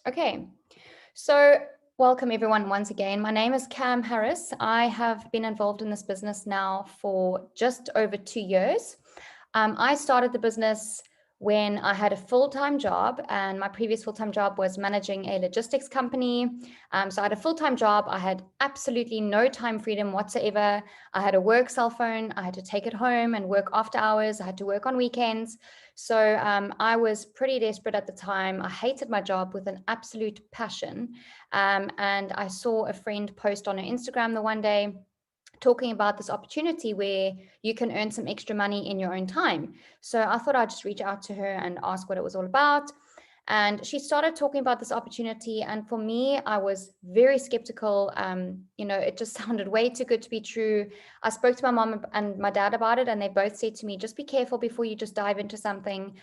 Okay, so welcome everyone once again. My name is Cam Harris. I have been involved in this business now for just over 2 years. I started the business when I had a full-time job, and my previous full-time job was managing a logistics company. So I had a full-time job. I had absolutely no time freedom whatsoever. I had a work cell phone. I had to take it home and work after hours. I had to work on weekends. So I was pretty desperate at the time. I hated my job with an absolute passion. And I saw a friend post on her Instagram the one day talking about this opportunity where you can earn some extra money in your own time. So I thought I'd just reach out to her and ask what it was all about. And she started talking about this opportunity. And for me, I was very skeptical. It just sounded way too good to be true. I spoke to my mom and my dad about it, and they both said to me, just be careful before you just dive into something.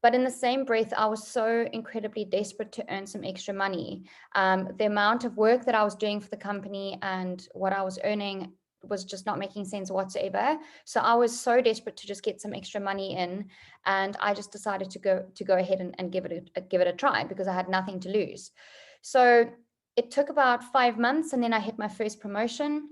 But in the same breath, I was so incredibly desperate to earn some extra money. The amount of work that I was doing for the company and what I was earning was just not making sense whatsoever. So I was so desperate to just get some extra money in, and I just decided to go ahead and give it a try because I had nothing to lose. So it took about 5 months, and then I hit my first promotion.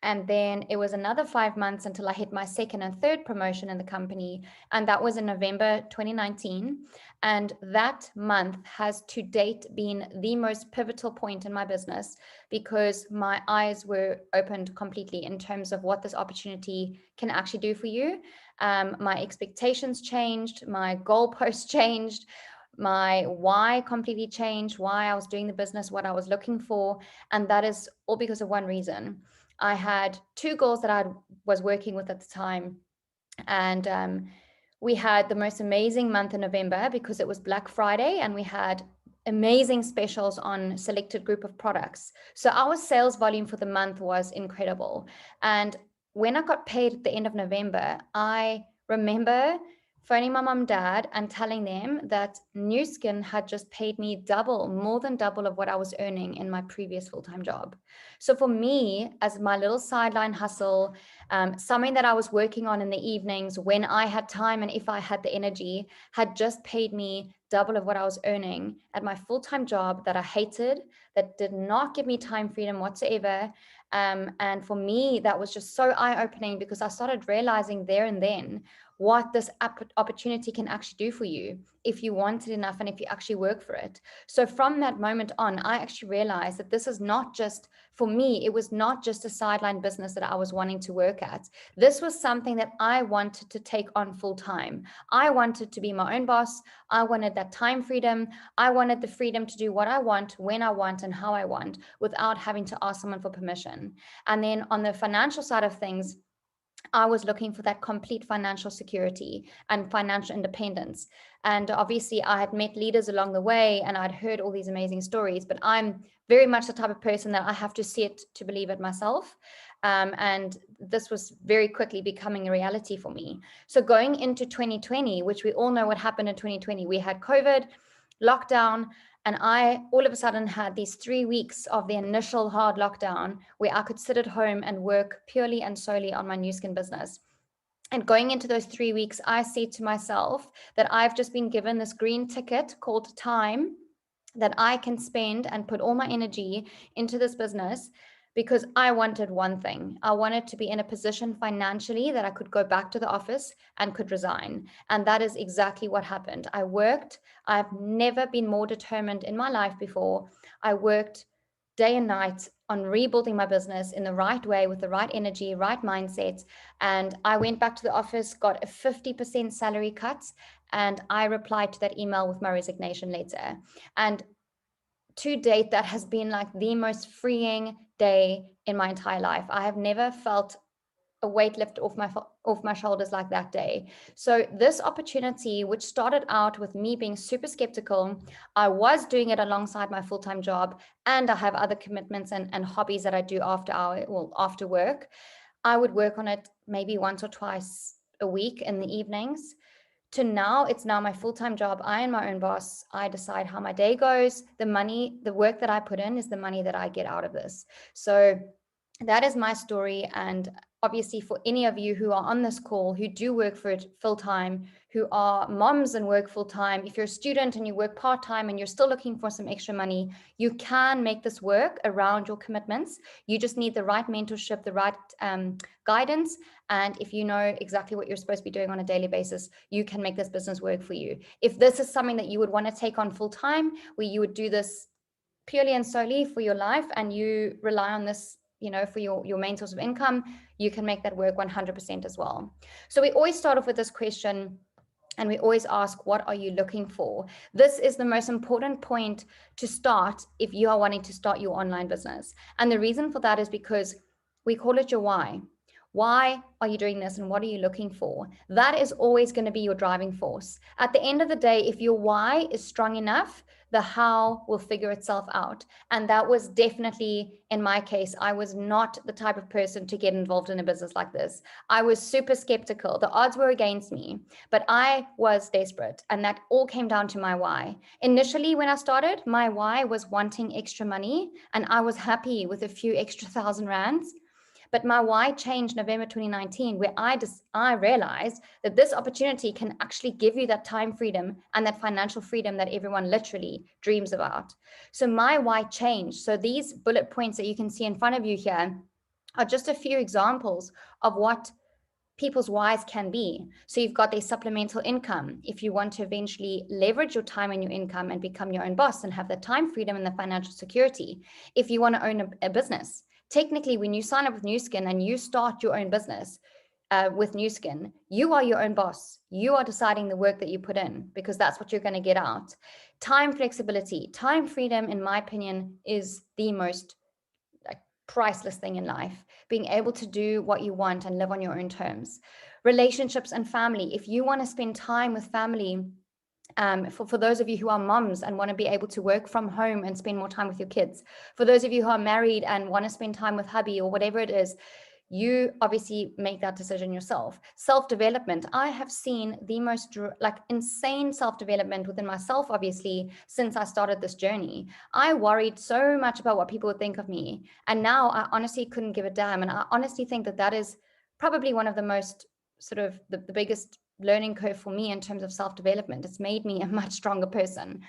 And then it was another 5 months until I hit my second and third promotion in the company. And that was in November 2019. And that month has to date been the most pivotal point in my business because my eyes were opened completely in terms of what this opportunity can actually do for you. My expectations changed, my goalposts changed, my why completely changed, why I was doing the business, what I was looking for. And that is all because of one reason. I had 2 girls that I was working with at the time, and we had the most amazing month in November because it was Black Friday, and we had amazing specials on selected group of products. So our sales volume for the month was incredible. And when I got paid at the end of November, I remember phoning my mom and dad and telling them that Nu Skin had just paid me double, more than double of what I was earning in my previous full-time job. So for me, as my little sideline hustle, something that I was working on in the evenings when I had time and if I had the energy, had just paid me double of what I was earning at my full-time job that I hated, that did not give me time freedom whatsoever. And for me, that was just so eye-opening because I started realizing there and then what this opportunity can actually do for you if you want it enough and if you actually work for it. So from that moment on, I actually realized that this is not just, for me, it was not just a sideline business that I was wanting to work at. This was something that I wanted to take on full time. I wanted to be my own boss. I wanted that time freedom. I wanted the freedom to do what I want, when I want, and how I want without having to ask someone for permission. And then on the financial side of things, I was looking for that complete financial security and financial independence. And obviously, I had met leaders along the way and I'd heard all these amazing stories, but I'm very much the type of person that I have to see it to believe it myself. And this was very quickly becoming a reality for me. So going into 2020, which we all know what happened in 2020, we had COVID, lockdown. And I all of a sudden had these 3 weeks of the initial hard lockdown where I could sit at home and work purely and solely on my Nu Skin business. And going into those 3 weeks, I said to myself that I've just been given this green ticket called time that I can spend and put all my energy into this business because I wanted one thing. I wanted to be in a position financially that I could go back to the office and could resign. And that is exactly what happened. I worked. I've never been more determined in my life before. I worked day and night on rebuilding my business in the right way with the right energy, right mindset. And I went back to the office, got a 50% salary cut, and I replied to that email with my resignation letter. And to date, that has been like the most freeing day in my entire life. I have never felt a weight lift off my shoulders like that day. So this opportunity, which started out with me being super skeptical, I was doing it alongside my full-time job, and I have other commitments and hobbies that I do after work. I would work on it maybe once or twice a week in the evenings. To now, it's now my full-time job. I am my own boss. I decide how my day goes. The money, the work that I put in is the money that I get out of this. So that is my story. And obviously for any of you who are on this call, who do work for it full-time, who are moms and work full-time, if you're a student and you work part-time and you're still looking for some extra money, you can make this work around your commitments. You just need the right mentorship, the right guidance. And if you know exactly what you're supposed to be doing on a daily basis, you can make this business work for you. If this is something that you would want to take on full-time, where you would do this purely and solely for your life and you rely on this, for your main source of income, you can make that work 100% as well. So we always start off with this question, and we always ask, what are you looking for? This is the most important point to start if you are wanting to start your online business. And the reason for that is because we call it your why. Why are you doing this and what are you looking for? That is always going to be your driving force. At the end of the day, if your why is strong enough, the how will figure itself out. And that was definitely, in my case, I was not the type of person to get involved in a business like this. I was super skeptical. The odds were against me, but I was desperate. And that all came down to my why. Initially, when I started, my why was wanting extra money. And I was happy with a few extra $1,000. But my why changed November 2019, where I realized that this opportunity can actually give you that time freedom and that financial freedom that everyone literally dreams about. So my why changed. So these bullet points that you can see in front of you here are just a few examples of what people's whys can be. So you've got their supplemental income. If you want to eventually leverage your time and your income and become your own boss and have the time freedom and the financial security. If you want to own a business. Technically, when you sign up with Nu Skin and you start your own business with Nu Skin, you are your own boss. You are deciding the work that you put in because that's what you're going to get out. Time flexibility, time freedom, in my opinion, is the most priceless thing in life. Being able to do what you want and live on your own terms. Relationships and family. If you want to spend time with family, for those of you who are moms and want to be able to work from home and spend more time with your kids, for those of you who are married and want to spend time with hubby or whatever it is, you obviously make that decision yourself. Self-development. I have seen the most insane self-development within myself, obviously, since I started this journey. I worried so much about what people would think of me. And now I honestly couldn't give a damn. And I honestly think that that is probably one of the most sort of the biggest learning curve for me in terms of self-development. It's made me a much stronger person.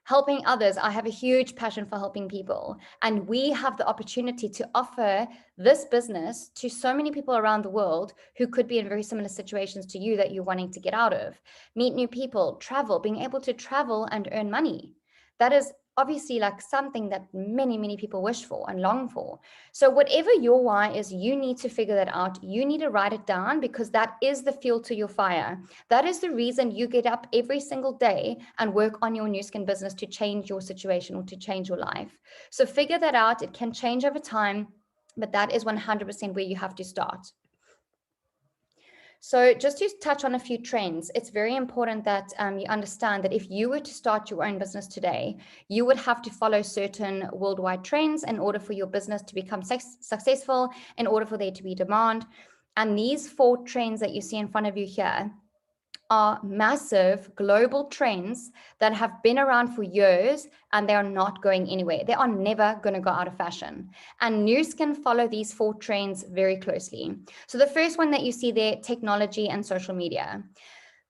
Helping others. I have a huge passion for helping people. And we have the opportunity to offer this business to so many people around the world who could be in very similar situations to you that you're wanting to get out of. Meet new people, travel, being able to travel and earn money. That is obviously like something that many, many people wish for and long for. So whatever your why is, you need to figure that out. You need to write it down because that is the fuel to your fire. That is the reason you get up every single day and work on your Nu Skin business to change your situation or to change your life. So figure that out. It can change over time, but that is 100% where you have to start. So just to touch on a few trends, it's very important that you understand that if you were to start your own business today, you would have to follow certain worldwide trends in order for your business to become successful, in order for there to be demand. And these 4 trends that you see in front of you here are massive global trends that have been around for years and they are not going anywhere. They are never going to go out of fashion. And Nu Skin follow these 4 trends very closely. So the first one that you see there, technology and social media.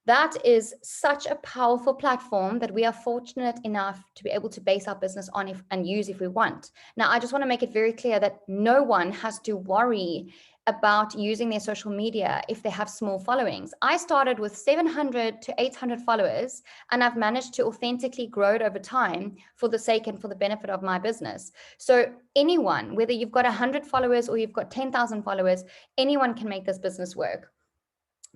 That is such a powerful platform that we are fortunate enough to be able to base our business on and use if we want. Now, I just want to make it very clear that no one has to worry about using their social media if they have small followings. I started with 700 to 800 followers, and I've managed to authentically grow it over time for the sake and for the benefit of my business. So anyone, whether you've got 100 followers or you've got 10,000 followers, anyone can make this business work.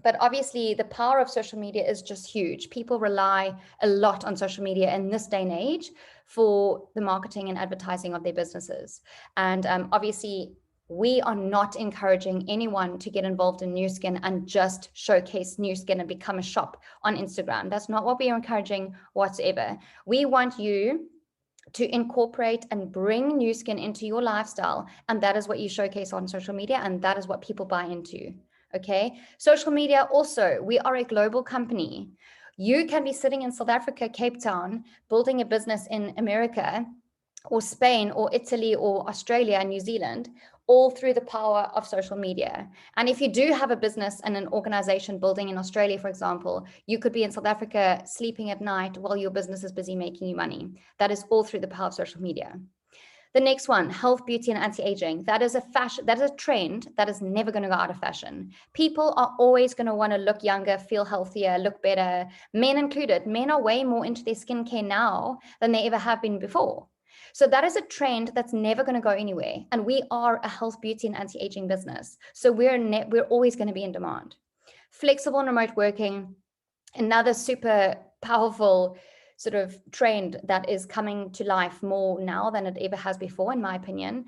But obviously the power of social media is just huge. People rely a lot on social media in this day and age for the marketing and advertising of their businesses. And obviously we are not encouraging anyone to get involved in Nu Skin and just showcase Nu Skin and become a shop on Instagram. That's not what we are encouraging whatsoever. We want you to incorporate and bring Nu Skin into your lifestyle. And that is what you showcase on social media. And that is what people buy into. Okay. Social media also, we are a global company. You can be sitting in South Africa, Cape Town, building a business in America, or Spain or Italy or Australia and New Zealand, all through the power of social media. And if you do have a business and an organization building in Australia, for example, you could be in South Africa sleeping at night while your business is busy making you money. That is all through the power of social media. The next one, health, beauty, and anti-aging. That is a fashion, that is a trend that is never going to go out of fashion. People are always going to want to look younger, feel healthier, look better, men included. Men are way more into their skincare now than they ever have been before. So that is a trend that's never going to go anywhere. And we are a health, beauty, and anti-aging business. So we're always going to be in demand. Flexible and remote working, another super powerful sort of trend that is coming to life more now than it ever has before, in my opinion.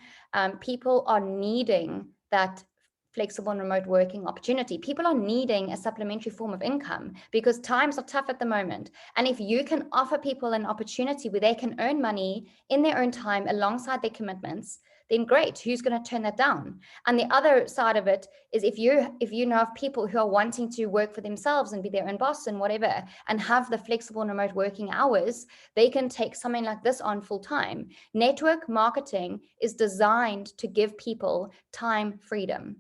People are needing that flexible and remote working opportunity. People are needing a supplementary form of income because times are tough at the moment. And if you can offer people an opportunity where they can earn money in their own time alongside their commitments, then great. Who's going to turn that down? And the other side of it is if you know of people who are wanting to work for themselves and be their own boss and whatever, and have the flexible and remote working hours, they can take something like this on full time. Network marketing is designed to give people time freedom.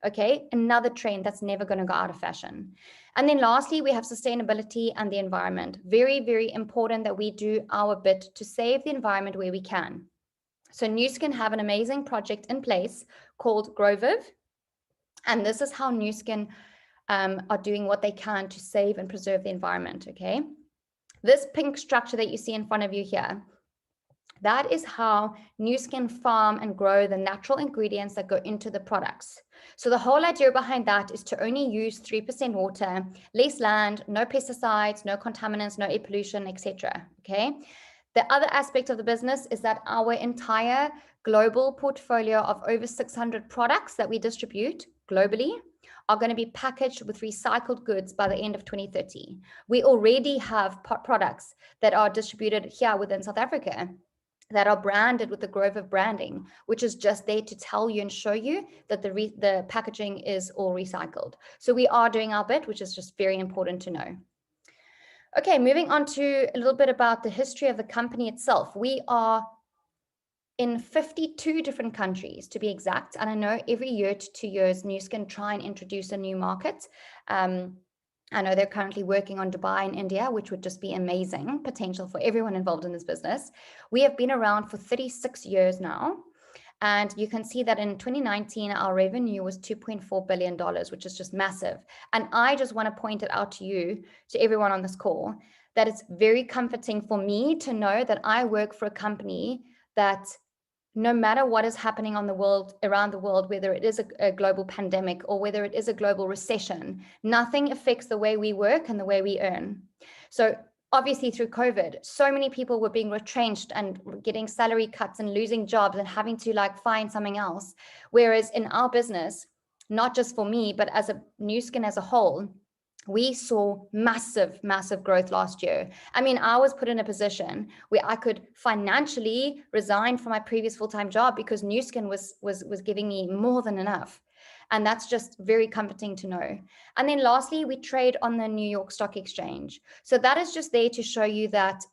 Okay, another trend that's never going to go out of fashion. And then lastly, we have sustainability and the environment. Very, very important that we do our bit to save the environment where we can. So Nu Skin have an amazing project in place called GrowViv. And this is how Nu Skin are doing what they can to save and preserve the environment, okay? This pink structure that you see in front of you here, that is how Nu Skin farm and grow the natural ingredients that go into the products. So the whole idea behind that is to only use 3% water, less land, no pesticides, no contaminants, no air pollution, etc. Okay. The other aspect of the business is that our entire global portfolio of over 600 products that we distribute globally are going to be packaged with recycled goods by the end of 2030. We already have products that are distributed here within South Africa that are branded with the GrowViv branding, which is just there to tell you and show you that the packaging is all recycled. So we are doing our bit, which is just very important to know. Okay, moving on to a little bit about the history of the company itself. We are in 52 different countries, to be exact. And I know every year to 2 years, Nu Skin try and introduce a new market. I know they're currently working on Dubai and India, which would just be amazing potential for everyone involved in this business. We have been around for 36 years now. And you can see that in 2019, our revenue was $2.4 billion, which is just massive. And I just want to point it out to you, to everyone on this call, that it's very comforting for me to know that I work for a company that no matter what is happening on the world, around the world, whether it is a global pandemic or whether it is a global recession, nothing affects the way we work and the way we earn. So obviously through COVID, so many people were being retrenched and getting salary cuts and losing jobs and having to like find something else. Whereas in our business, not just for me, but as a Nu Skin as a whole, we saw massive, massive growth last year. I mean, I was put in a position where I could financially resign from my previous full-time job because Nu Skin was giving me more than enough. And that's just very comforting to know. And then lastly, we trade on the New York Stock Exchange. So that is just there to show you that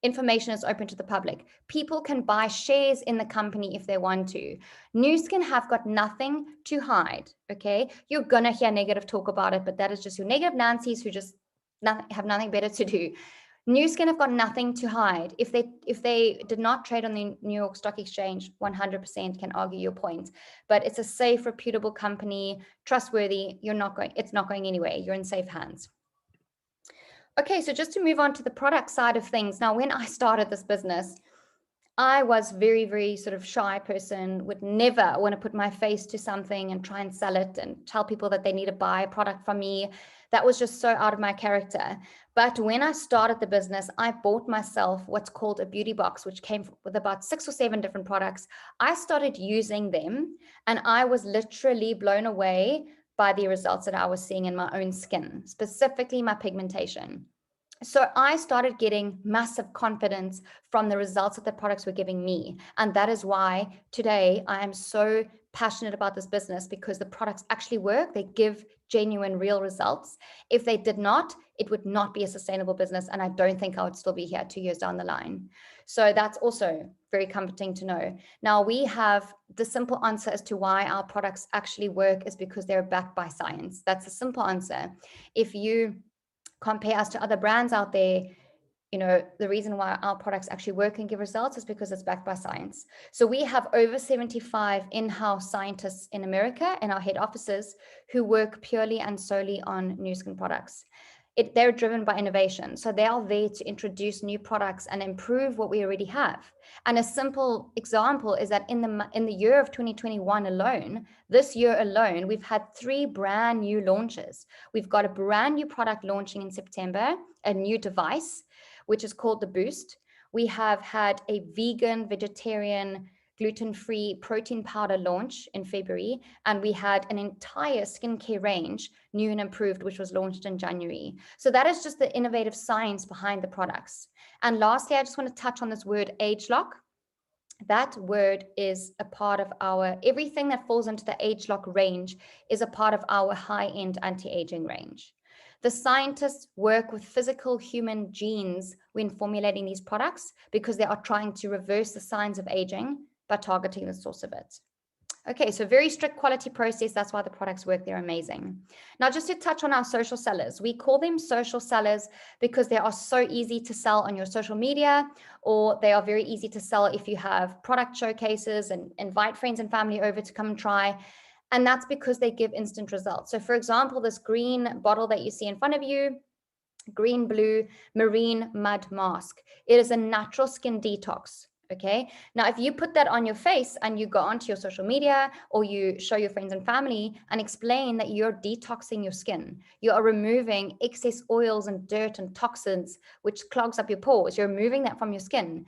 information is open to the public. People can buy shares in the company if they want to. Nu Skin have got nothing to hide, okay? You're going to hear negative talk about it, but that is just your negative Nancy's who just have nothing better to do. Nu Skin have got nothing to hide. If they did not trade on the New York Stock Exchange, 100% can argue your point. But it's a safe, reputable company, trustworthy. It's not going anywhere. You're in safe hands. Okay, so just to move on to the product side of things. Now, when I started this business, I was very, very sort of shy person, would never want to put my face to something and try and sell it and tell people that they need to buy a product from me. That was just so out of my character. But when I started the business, I bought myself what's called a beauty box, which came with about 6 or 7 different products. I started using them and I was literally blown away by the results that I was seeing in my own skin, specifically my pigmentation. So I started getting massive confidence from the results that the products were giving me. And that is why today I am so passionate about this business because the products actually work. They give genuine, real results. If they did not, it would not be a sustainable business. And I don't think I would still be here 2 years down the line. So that's also very comforting to know. Now, we have the simple answer as to why our products actually work is because they're backed by science. That's a simple answer. If you compare us to other brands out there, you know, the reason why our products actually work and give results is because it's backed by science. So we have over 75 in-house scientists in America in our head offices who work purely and solely on Nu Skin products. They're driven by innovation. So they are there to introduce new products and improve what we already have. And a simple example is that in the year of 2021 alone, this year alone, we've had 3 brand new launches. We've got a brand new product launching in September, a new device, which is called the Boost. We have had a vegan, vegetarian, gluten-free protein powder launch in February, and we had an entire skincare range, new and improved, which was launched in January. So that is just the innovative science behind the products. And lastly, I just want to touch on this word age lock. That word is a part of everything that falls into the age lock range is a part of our high-end anti-aging range. The scientists work with physical human genes when formulating these products because they are trying to reverse the signs of aging by targeting the source of it. Okay, so very strict quality process. That's why the products work. They're amazing. Now, just to touch on our social sellers, we call them social sellers because they are so easy to sell on your social media, or they are very easy to sell if you have product showcases and invite friends and family over to come and try. And that's because they give instant results. So for example, this green bottle that you see in front of you, green, blue, marine mud mask. It is a natural skin detox. Okay. Now, if you put that on your face and you go onto your social media or you show your friends and family and explain that you're detoxing your skin, you are removing excess oils and dirt and toxins, which clogs up your pores. You're removing that from your skin.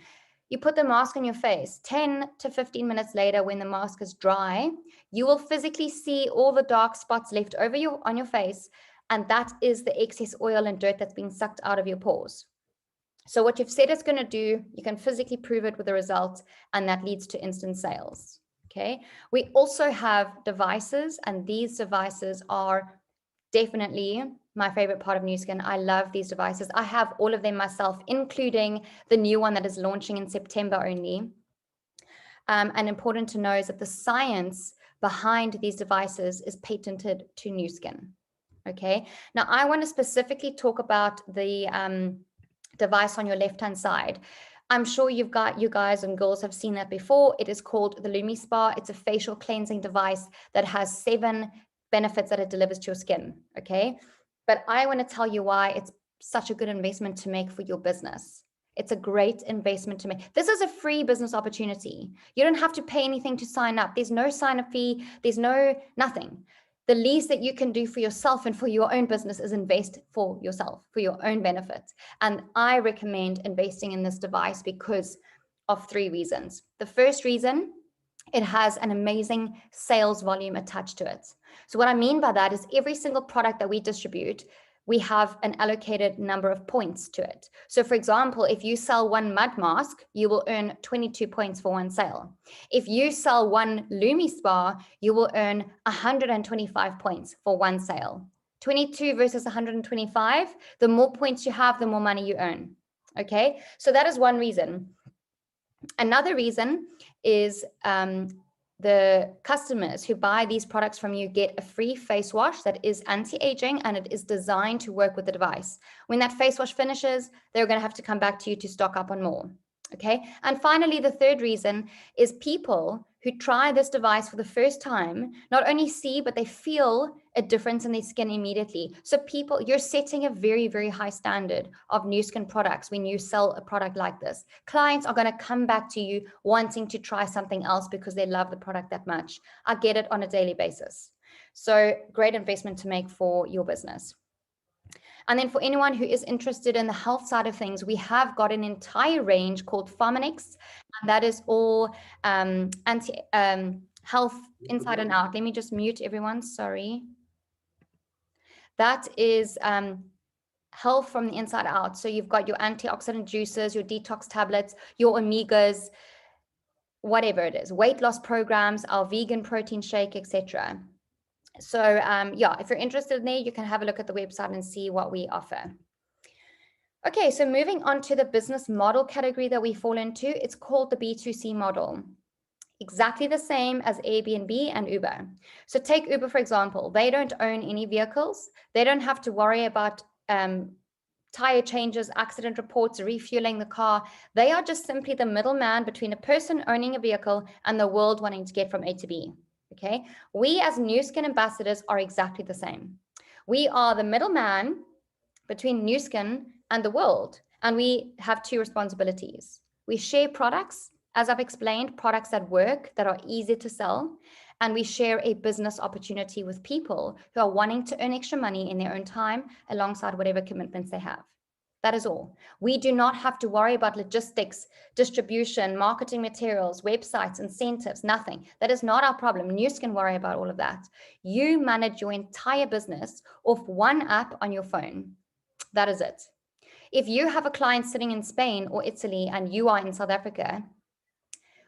You put the mask on your face. 10 to 15 minutes later, when the mask is dry, you will physically see all the dark spots left over on your face. And that is the excess oil and dirt that's being sucked out of your pores. So what you've said it's going to do, you can physically prove it with the results, and that leads to instant sales. Okay. We also have devices, and these devices are definitely my favorite part of Nu Skin. I love these devices. I have all of them myself, including the new one that is launching in September only. And important to know is that the science behind these devices is patented to Nu Skin. Okay. Now, I want to specifically talk about the device on your left-hand side. I'm sure you guys and girls have seen that before. It is called the Lumi Spa. It's a facial cleansing device that has 7 benefits that it delivers to your skin. Okay. But I want to tell you why it's such a good investment to make for your business. It's a great investment to make. This is a free business opportunity. You don't have to pay anything to sign up. There's no sign-up fee. There's nothing. The least that you can do for yourself and for your own business is invest for yourself, for your own benefit. And I recommend investing in this device because of 3 reasons. The first reason, it has an amazing sales volume attached to it. So what I mean by that is every single product that we distribute, we have an allocated number of points to it. So for example, if you sell 1 mud mask, you will earn 22 points for 1 sale. If you sell 1 Lumi Spa, you will earn 125 points for 1 sale. 22 versus 125, the more points you have, the more money you earn. Okay, so that is one reason. Another reason is the customers who buy these products from you get a free face wash that is anti-aging, and it is designed to work with the device. When that face wash finishes, they're going to have to come back to you to stock up on more. Okay. And finally, the third reason is people who try this device for the first time not only see, but they feel a difference in their skin immediately. So you're setting a very, very high standard of Nu Skin products when you sell a product like this. Clients are going to come back to you wanting to try something else because they love the product that much. I get it on a daily basis. So great investment to make for your business. And then for anyone who is interested in the health side of things, we have got an entire range called Pharmanex, and that is all health inside and out. Let me just mute everyone. Sorry. That is health from the inside out. So you've got your antioxidant juices, your detox tablets, your omegas. whatever it is, weight loss programs, our vegan protein shake, etc. So yeah, if you're interested in there, you can have a look at the website and see what we offer. Okay, so moving on to the business model category that we fall into, it's called the B2C model. Exactly the same as Airbnb and Uber. So take Uber, for example. They don't own any vehicles. They don't have to worry about tire changes, accident reports, refueling the car. They are just simply the middleman between a person owning a vehicle and the world wanting to get from A to B. Okay, we as Nu Skin ambassadors are exactly the same. We are the middleman between Nu Skin and the world, and we have two responsibilities. We share products, as I've explained, products that work, that are easy to sell, and we share a business opportunity with people who are wanting to earn extra money in their own time alongside whatever commitments they have. That is all. We do not have to worry about logistics, distribution, marketing materials, websites, incentives, nothing. That is not our problem. Nu Skin worry about all of that. You manage your entire business off one app on your phone. That is it. If you have a client sitting in Spain or Italy and you are in South Africa,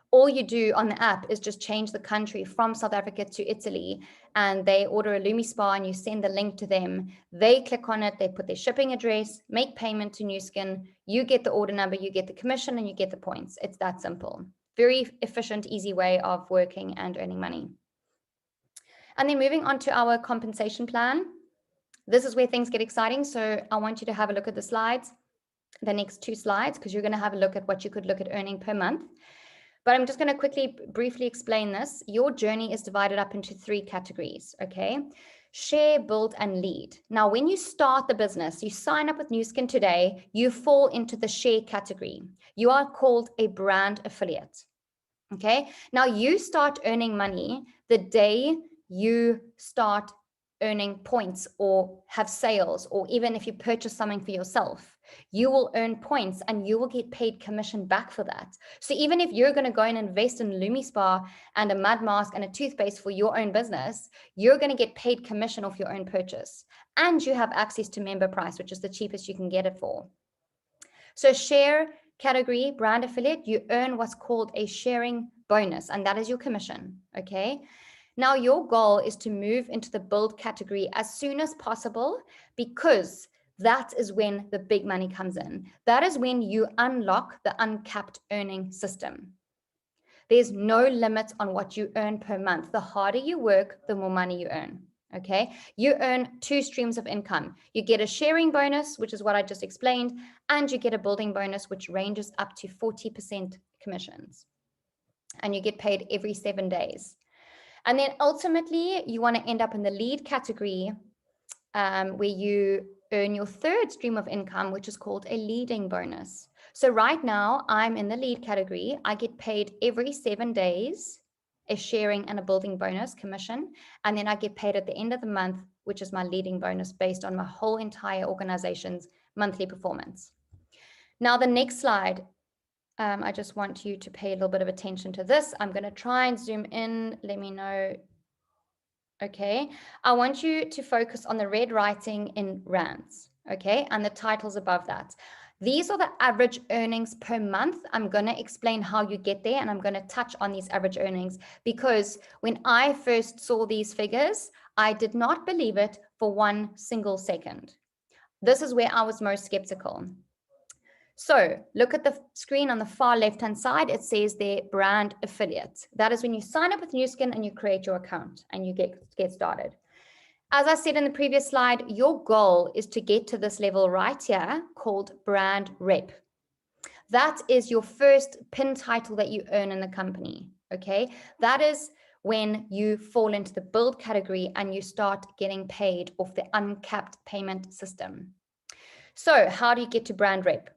all you do on the app is just change the country from South Africa to Italy, and they order a Lumi Spa and you send the link to them. They click on it, they put their shipping address, make payment to Nu Skin, you get the order number, you get the commission, and you get the points. It's that simple. Very efficient, easy way of working and earning money. And then moving on to our compensation plan. This is where things get exciting. So I want you to have a look at the slides, the next two slides, because you're going to have a look at what you could look at earning per month. But I'm just going to quickly, briefly explain this. Your journey is divided up into three categories, okay? Share, build, and lead. Now, when you start the business, you sign up with Nu Skin today, you fall into the share category. You are called a brand affiliate, okay? Now, you start earning money the day you start earning points or have sales, or even if you purchase something for yourself, you will earn points and you will get paid commission back for that. So even if you're going to go and invest in Lumi Spa and a mud mask and a toothpaste for your own business, you're going to get paid commission off your own purchase. And you have access to member price, which is the cheapest you can get it for. So share category, brand affiliate, you earn what's called a sharing bonus, and that is your commission, okay? Now, your goal is to move into the build category as soon as possible, because that is when the big money comes in. That is when you unlock the uncapped earning system. There's no limit on what you earn per month. The harder you work, the more money you earn. Okay, you earn two streams of income. You get a sharing bonus, which is what I just explained, and you get a building bonus, which ranges up to 40% commissions. And you get paid every 7 days. And then ultimately, you want to end up in the lead category, where you earn your third stream of income, which is called a leading bonus. So right now, I'm in the lead category. I get paid every 7 days, a sharing and a building bonus commission. And then I get paid at the end of the month, which is my leading bonus based on my whole entire organization's monthly performance. Now, the next slide, I just want you to pay a little bit of attention to this. I'm going to try and zoom in. Let me know. Okay, I want you to focus on the red writing in rands, okay, and the titles above that. These are the average earnings per month. I'm going to explain how you get there, and I'm going to touch on these average earnings, because when I first saw these figures, I did not believe it for one single second. This is where I was most skeptical. So look at the screen on the far left-hand side. It says there, brand affiliate. That is when you sign up with Nu Skin and you create your account and you get started. As I said in the previous slide, your goal is to get to this level right here called brand rep. That is your first pin title that you earn in the company, okay? That is when you fall into the build category and you start getting paid off the uncapped payment system. So how do you get to brand rep?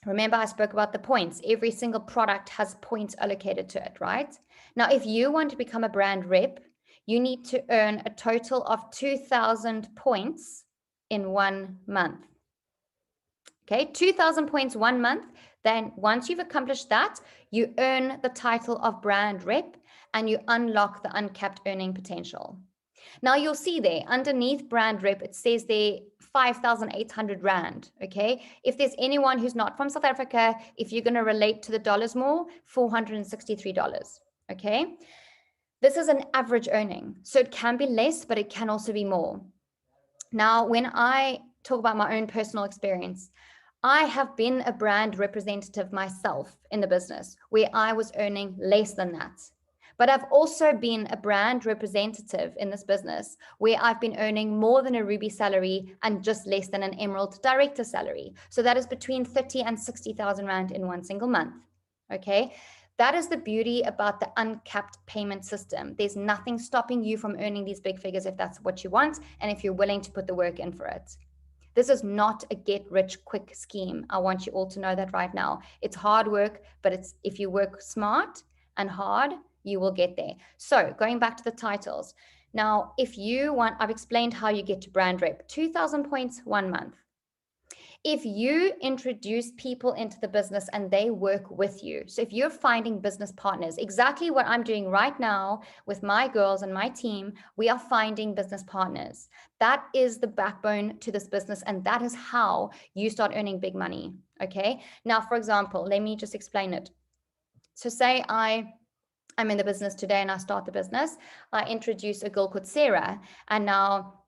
Remember, I spoke about the points. Every single product has points allocated to it, right? Now, if you want to become a brand rep, you need to earn a total of 2,000 points in 1 month. Okay, 2,000 points 1 month. Then once you've accomplished that, you earn the title of brand rep and you unlock the uncapped earning potential. Now you'll see there underneath brand rep, it says there 5,800 Rand. Okay. If there's anyone who's not from South Africa, if you're going to relate to the dollars more, $463. Okay. This is an average earning. So it can be less, but it can also be more. Now, when I talk about my own personal experience, I have been a brand representative myself in the business where I was earning less than that. But I've also been a brand representative in this business where I've been earning more than a Ruby salary and just less than an Emerald director salary. So that is between 30 and 60,000 Rand in one single month. Okay. That is the beauty about the uncapped payment system. There's nothing stopping you from earning these big figures if that's what you want and if you're willing to put the work in for it. This is not a get rich quick scheme. I want you all to know that right now. It's hard work, but it's if you work smart and hard, you will get there. So going back to the titles. Now, if you want, I've explained how you get to brand rep, 2,000 points, 1 month. If you introduce people into the business and they work with you, so if you're finding business partners, exactly what I'm doing right now with my girls and my team, we are finding business partners. That is the backbone to this business, and that is how you start earning big money. Okay. Now, for example, let me just explain it. So say I'm in the business today and I start the business. I introduce a girl called Sarah, and now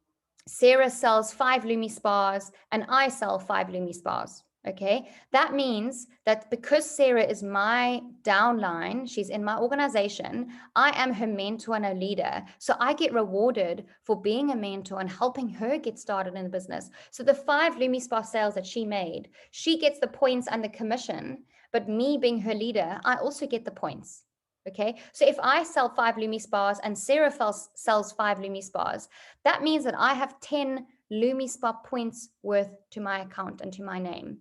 Sarah sells 5 Lumi spas and I sell 5 Lumi spas. Okay. That means that because Sarah is my downline, she's in my organization, I am her mentor and a leader. So I get rewarded for being a mentor and helping her get started in the business. So the 5 Lumi spa sales that she made, she gets the points and the commission, but me being her leader, I also get the points. Okay, so if I sell 5 Lumi spas and Sarah sells 5 Lumi spas, that means that I have 10 Lumi spa points worth to my account and to my name.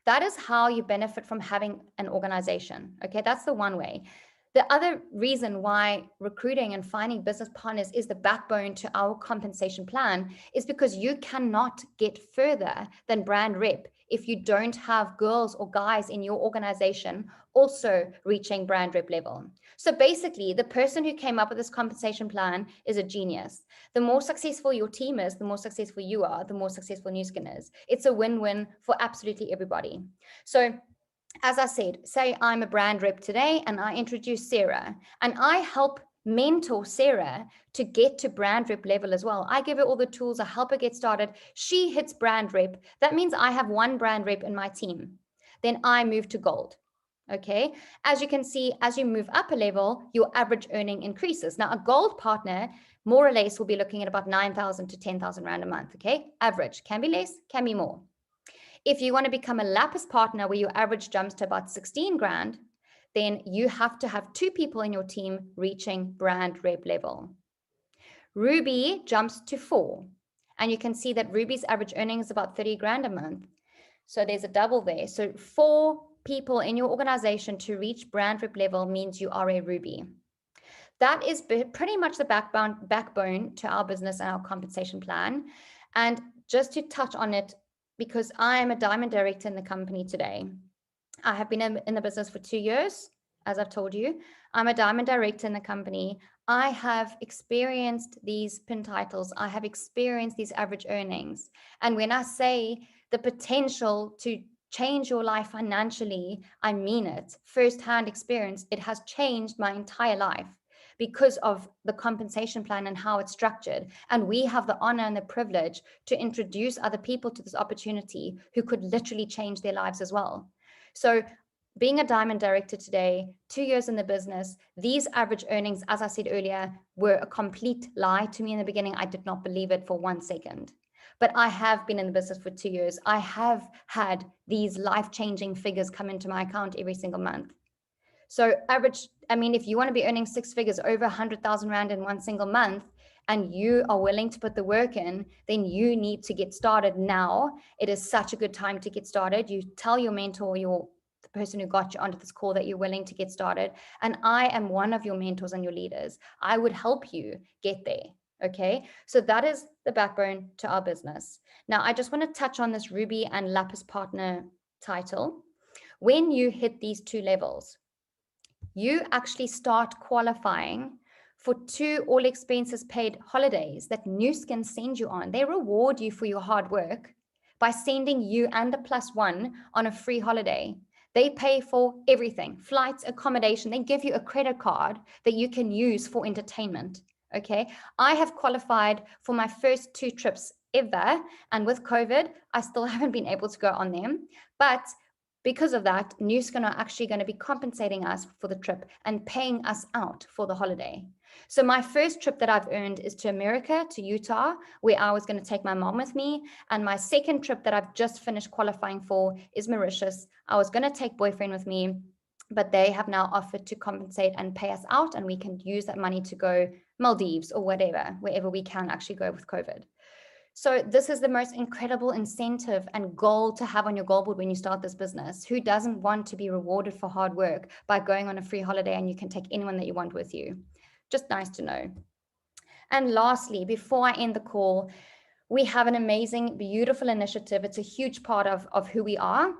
That is how you benefit from having an organization. Okay, that's the one way. The other reason why recruiting and finding business partners is the backbone to our compensation plan is because you cannot get further than brand rep if you don't have girls or guys in your organization also reaching brand rep level. So basically, the person who came up with this compensation plan is a genius. The more successful your team is, the more successful you are, the more successful Nu Skin is. It's a win-win for absolutely everybody. So as I said, say I'm a brand rep today and I introduce Sarah and I help mentor Sarah to get to brand rep level as well. I give her all the tools, I help her get started. She hits brand rep. That means I have 1 brand rep in my team. Then I move to gold. Okay. As you can see, as you move up a level, your average earning increases. Now, a gold partner, more or less, will be looking at about 9,000 to 10,000 Rand a month. Okay. Average can be less, can be more. If you want to become a lapis partner where your average jumps to about 16 grand, then you have to have 2 people in your team reaching brand rep level. Ruby jumps to 4. And you can see that Ruby's average earning is about 30 grand a month. So there's a double there. So 4 people in your organization to reach brand rep level means you are a Ruby. That is pretty much the backbone to our business and our compensation plan. And just to touch on it, because I am a diamond director in the company today. I have been in the business for 2 years, as I've told you. I'm a diamond director in the company. I have experienced these pin titles. I have experienced these average earnings. And when I say the potential to change your life financially, I mean it. First-hand experience, it has changed my entire life because of the compensation plan and how it's structured. And we have the honor and the privilege to introduce other people to this opportunity who could literally change their lives as well. So being a diamond director today, 2 years in the business, these average earnings, as I said earlier, were a complete lie to me in the beginning. I did not believe it for 1 second. But I have been in the business for 2 years. I have had these life-changing figures come into my account every single month. So average, I mean, if you want to be earning 6 figures, over 100,000 Rand in 1 single month, and you are willing to put the work in, then you need to get started now. It is such a good time to get started. You tell your mentor, the person who got you onto this call, that you're willing to get started. And I am one of your mentors and your leaders. I would help you get there. Okay. So that is the backbone to our business. Now, I just want to touch on this Ruby and Lapis partner title. When you hit these 2 levels, you actually start qualifying for 2 all expenses paid holidays that Nu Skin send you on. They reward you for your hard work by sending you and a +1 on a free holiday. They pay for everything, flights, accommodation. They give you a credit card that you can use for entertainment. Okay. I have qualified for my first 2 trips ever. And with COVID, I still haven't been able to go on them. But because of that, Nu Skin are actually going to be compensating us for the trip and paying us out for the holiday. So my first trip that I've earned is to America, to Utah, where I was going to take my mom with me. And my second trip that I've just finished qualifying for is Mauritius. I was going to take boyfriend with me, but they have now offered to compensate and pay us out, and we can use that money to go Maldives or whatever, wherever we can actually go with COVID. So this is the most incredible incentive and goal to have on your goal board when you start this business. Who doesn't want to be rewarded for hard work by going on a free holiday, and you can take anyone that you want with you? Just nice to know. And lastly, before I end the call, we have an amazing, beautiful initiative. It's a huge part of who we are.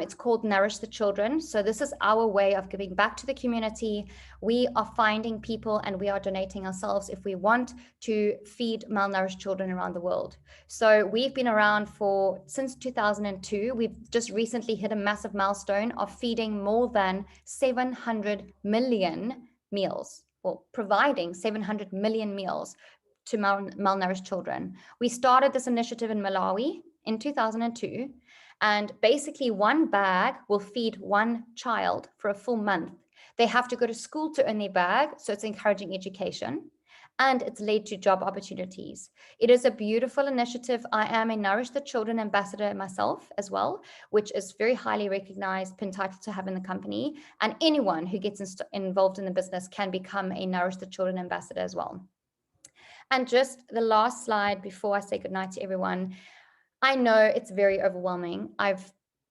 It's called Nourish the Children. So this is our way of giving back to the community. We are finding people and we are donating ourselves if we want to feed malnourished children around the world. So we've been around since 2002. We've just recently hit a massive milestone of feeding more than 700 million meals, or providing 700 million meals to malnourished children. We started this initiative in Malawi in 2002, and basically 1 bag will feed 1 child for a full month. They have to go to school to earn their bag, so it's encouraging education, and it's led to job opportunities. It is a beautiful initiative. I am a Nourish the Children ambassador myself as well, which is very highly recognized, entitled to have in the company, and anyone who gets involved in the business can become a Nourish the Children ambassador as well. And just the last slide before I say goodnight to everyone. I know it's very overwhelming.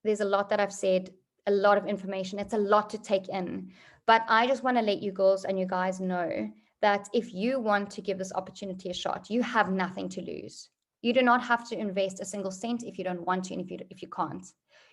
There's a lot that I've said, a lot of information. It's a lot to take in. But I just want to let you girls and you guys know that if you want to give this opportunity a shot, you have nothing to lose. You do not have to invest a single cent if you don't want to, and if you can't.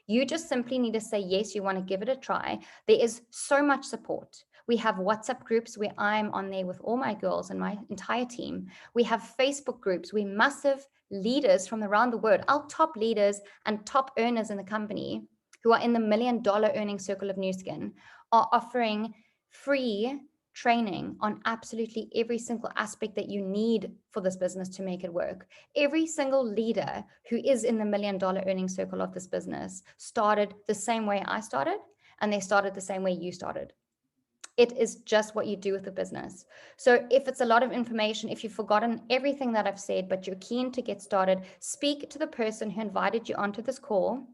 You just simply need to say, yes, you want to give it a try. There is so much support. We have WhatsApp groups where I'm on there with all my girls and my entire team. We have Facebook groups where massive leaders from around the world, our top leaders and top earners in the company who are in the $1 million earning circle of Nu Skin, are offering free training on absolutely every single aspect that you need for this business to make it work. Every single leader who is in the $1 million earning circle of this business started the same way I started, and they started the same way you started. It is just what you do with the business. So if it's a lot of information, if you've forgotten everything that I've said, but you're keen to get started, speak to the person who invited you onto this call.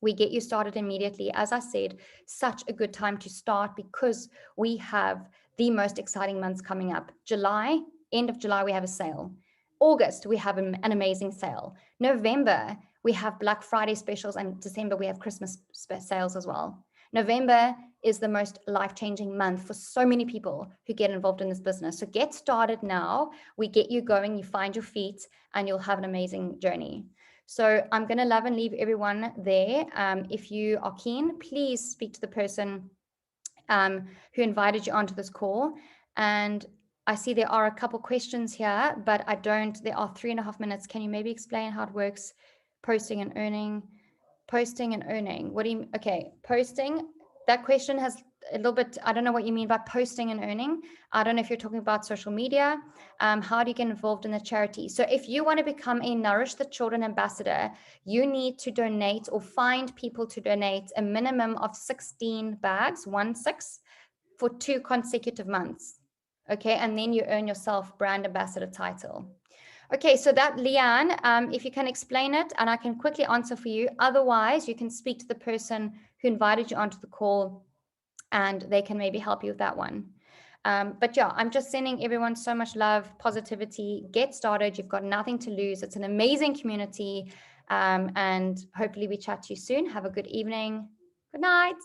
We get you started immediately. As I said, such a good time to start because we have the most exciting months coming up. July, end of July, we have a sale. August, we have an amazing sale. November, we have Black Friday specials, and December, we have Christmas sales as well. November is the most life-changing month for so many people who get involved in this business. So get started now. We get you going, you find your feet, and you'll have an amazing journey. So I'm going to love and leave everyone there. If you are keen, please speak to the person who invited you onto this call. And I see there are a couple questions here, but there are 3.5 minutes. Can you maybe explain how it works? Posting and earning. What do you, okay, posting. That question has a little bit, I don't know what you mean by posting and earning. I don't know if you're talking about social media. How do you get involved in the charity? So if you want to become a Nourish the Children ambassador, you need to donate or find people to donate a minimum of 16 bags, 16, for 2 consecutive months. Okay, and then you earn yourself brand ambassador title. Okay, so that, Leanne, if you can explain it and I can quickly answer for you. Otherwise, you can speak to the person who invited you onto the call and they can maybe help you with that one. But yeah, I'm just sending everyone so much love, positivity. Get started. You've got nothing to lose. It's an amazing community. And hopefully we chat to you soon. Have a good evening. Good night.